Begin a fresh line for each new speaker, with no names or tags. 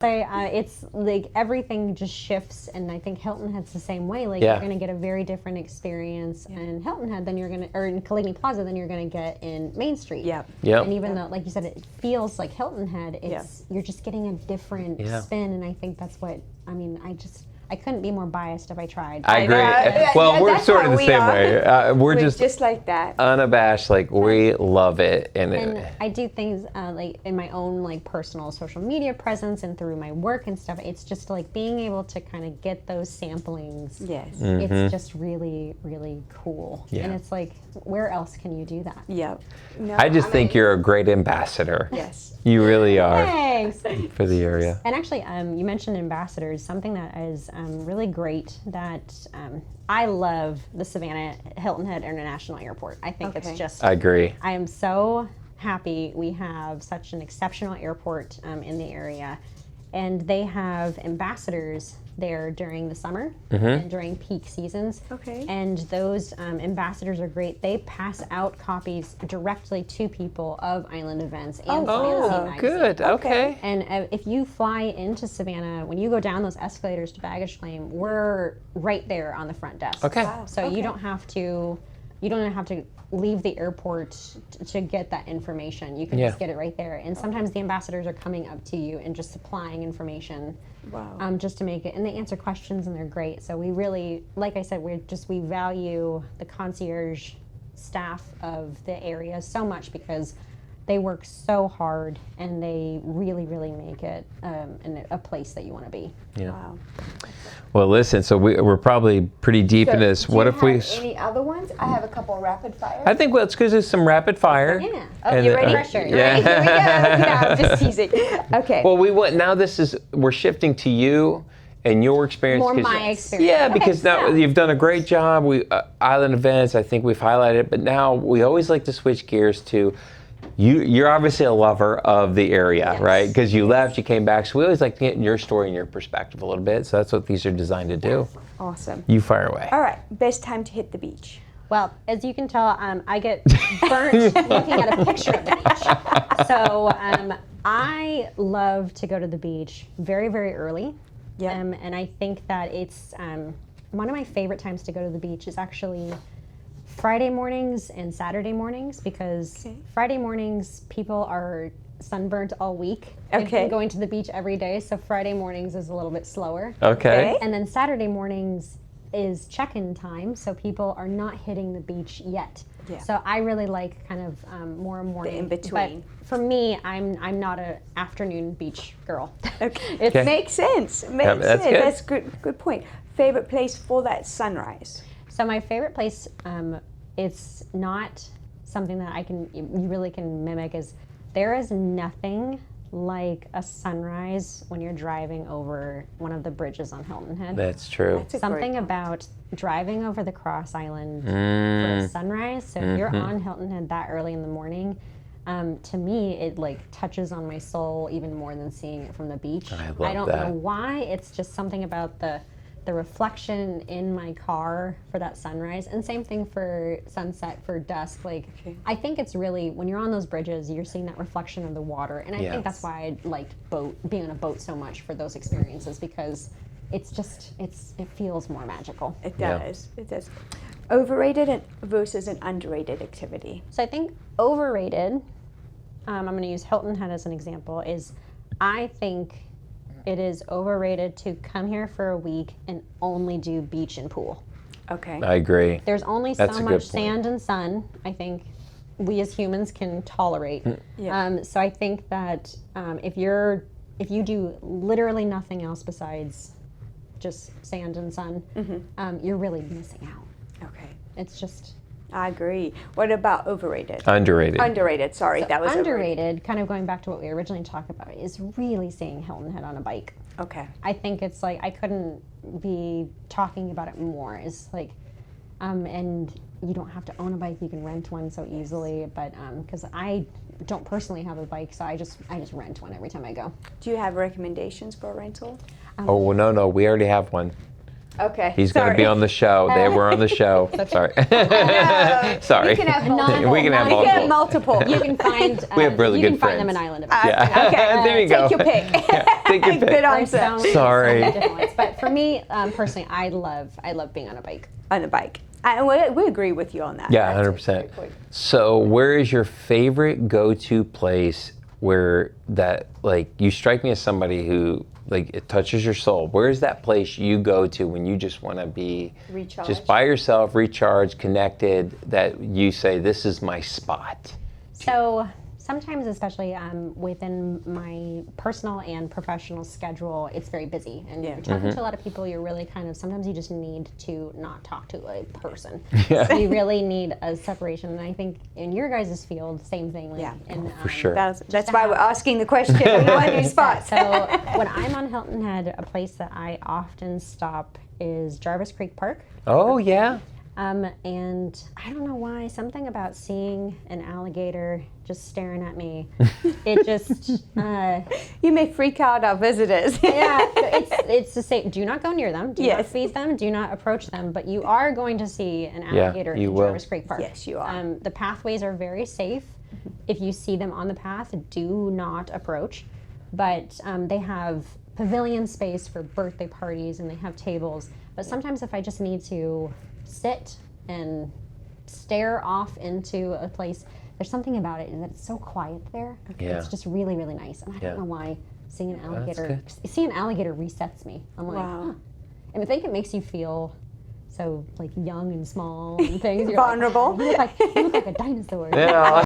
say it's like everything just shifts, and I think Hilton Head's the same way. Like
Yeah.
you're going to get a very different experience in Hilton Head than you're going to, or in Kalini Plaza than you're going to get in Main Street.
Yep.
Yep.
And even though, like you said, it feels like Hilton Head, it's you're just getting a different
Yeah.
spin, and I think that's what I mean. I couldn't be more biased if I tried.
I agree.
know.
Well, we're
That's
sort of
how
the
we
same
are.
way. We're
just like that.
unabashed, like we love it.
And I do things like in my own like personal social media presence and through my work and stuff. It's just like being able to kind of get those samplings.
Yes.
It's just really, really cool.
Yeah.
And it's like, where else can you do that?
Yep. No,
I just think
mean,
you're a great ambassador.
Yes.
You really are
Thanks.
for the area.
And actually, you mentioned ambassadors. Something that is really great that I love the Savannah Hilton Head International Airport. I think it's just.
I agree.
I am so happy we have such an exceptional airport in the area, and they have ambassadors there during the summer and during peak seasons.
Okay.
And those ambassadors are great. They pass out copies directly to people of island events and Savannah Sea Magazine.
Good. Okay.
And if you fly into Savannah, when you go down those escalators to baggage claim, we're right there on the front desk.
Okay.
Wow.
So you don't have to leave the airport to get that information. You can
Yeah.
just get it right there. And sometimes the ambassadors are coming up to you and just supplying information.
Wow.
Just to make it, and they answer questions, and they're great. So we really, like I said, we value the concierge staff of the area so much because they work so hard, and they really, really make it a place that you want to be.
Yeah.
Wow.
Well, listen. So we're probably pretty deep in this.
Do
What
you
if we?
have any other ones? I have a couple of rapid fire.
I think let's go do some rapid fire.
Yeah.
Oh,
And,
you ready?
Pressure.
Yeah.
Here we go. Yeah, I'm just teasing. Okay.
Well, we went. Now we're shifting to you and your experience.
More
'cause-
my experience.
Yeah,
Okay,
because now
yeah.
you've done a great job. We island events. I think we've highlighted it, but now we always like to switch gears to. You're obviously a lover of the area,
Yes.
right? Because you left, you came back. So we always like to get your story and your perspective a little bit. So that's what these are designed to do.
Awesome.
You fire away.
All right. Best time to hit the beach.
Well, as you can tell, I get burnt looking at a picture of the beach. So I love to go to the beach very, very early.
Yeah.
And I think that it's one of my favorite times to go to the beach is actually Friday mornings and Saturday mornings, because Friday mornings people are sunburnt all week. They've
Okay.
been going to the beach every day, so Friday mornings is a little bit slower.
Okay.
And then Saturday mornings is check-in time, so people are not hitting the beach yet.
Yeah.
So I really like kind of more morning.
in-between.
But for me, I'm not a afternoon beach girl.
Okay.
It's
Okay.
Makes sense. Makes
that's
sense.
good.
That's good point. Favorite place for that sunrise?
So my favorite place, it's not something that you really can mimic, is there is nothing like a sunrise when you're driving over one of the bridges on Hilton Head.
That's true.
That's a great
Something
point.
about driving over the Cross Island for
Mm.
a sunrise. So if you're on Hilton Head that early in the morning, to me, it like touches on my soul even more than seeing it from the beach.
I love
I don't
that.
know why. It's just something about the reflection in my car for that sunrise, and same thing for sunset, for dusk. Like I think it's really, when you're on those bridges, you're seeing that reflection of the water, and I
Yeah.
think that's why I liked being on a boat so much for those experiences, because it's just it feels more magical.
It
Yeah.
does. It does. Overrated versus an underrated activity.
So I think overrated, I'm going to use Hilton Head as an example, is I think it is overrated to come here for a week and only do beach and pool.
Okay.
I agree.
There's only
That's
so
a
much
good point.
sand and sun, I think, we as humans can tolerate.
Yeah.
So I think that if you do literally nothing else besides just sand and sun, you're really missing out.
Okay.
It's just
I agree. What about overrated?
Underrated.
Underrated. Sorry, that was overrated.
underrated. Kind of going back to what we originally talked about, is really seeing Hilton Head on a bike.
Okay.
I think it's like, I couldn't be talking about it more. Is like, and you don't have to own a bike; you can rent one so easily. But because I don't personally have a bike, so I just rent one every time I go.
Do you have recommendations for a rental?
Oh, well, no, we already have one.
Okay.
He's going to be on the show. They were on the show. Sorry. Sorry.
You can have multiple.
We can have
You can have
multiple.
multiple.
You can find.
We have really
you
good
can find them
friends.
in Island of
Yeah.
Okay.
There you go.
Take your pick.
Take your pick.
Good
There's
answer.
Sorry.
many different ones. But for me, personally, I love being on a bike.
On the bike. And we agree with you on that.
Yeah,
That's a
100%.
great point.
So, where is your favorite go-to place where that, like, you strike me as somebody who, like, it touches your soul? Where is that place you go to when you just want to be
Recharge.
just by yourself, recharged, connected, that you say, this is my spot?
So sometimes, especially within my personal and professional schedule, it's very busy. And
Yeah.
you're talking
Mm-hmm.
to a lot of people, you're really kind of, sometimes you just need to not talk to a person.
Yeah.
So you really need a separation. And I think in your guys' field, same thing. Like,
Yeah.
and,
For sure.
That's why we're asking the question. We want new spots.
So when I'm on Hilton Head, a place that I often stop is Jarvis Creek Park.
Oh, yeah.
And I don't know why, something about seeing an alligator just staring at me, it just,
You may freak out our visitors.
yeah, it's the same. Do not go near them. Do not
Yes.
feed them. Do not approach them. But you are going to see an
Yeah,
alligator
you
in
will.
Jarvis Creek Park.
Yes, you are.
The pathways are very safe. If you see them on the path, do not approach. But they have pavilion space for birthday parties, and they have tables. But sometimes if I just need to sit and stare off into a place, there's something about it that it's so quiet there.
Yeah.
It's just really, really nice. And I
Yeah.
don't know why seeing an alligator,
good.
seeing an alligator resets me. I'm like,
Wow.
huh. And I think it makes you feel so like young and small and things. You're
Vulnerable.
Like, you look like a dinosaur.
Yeah.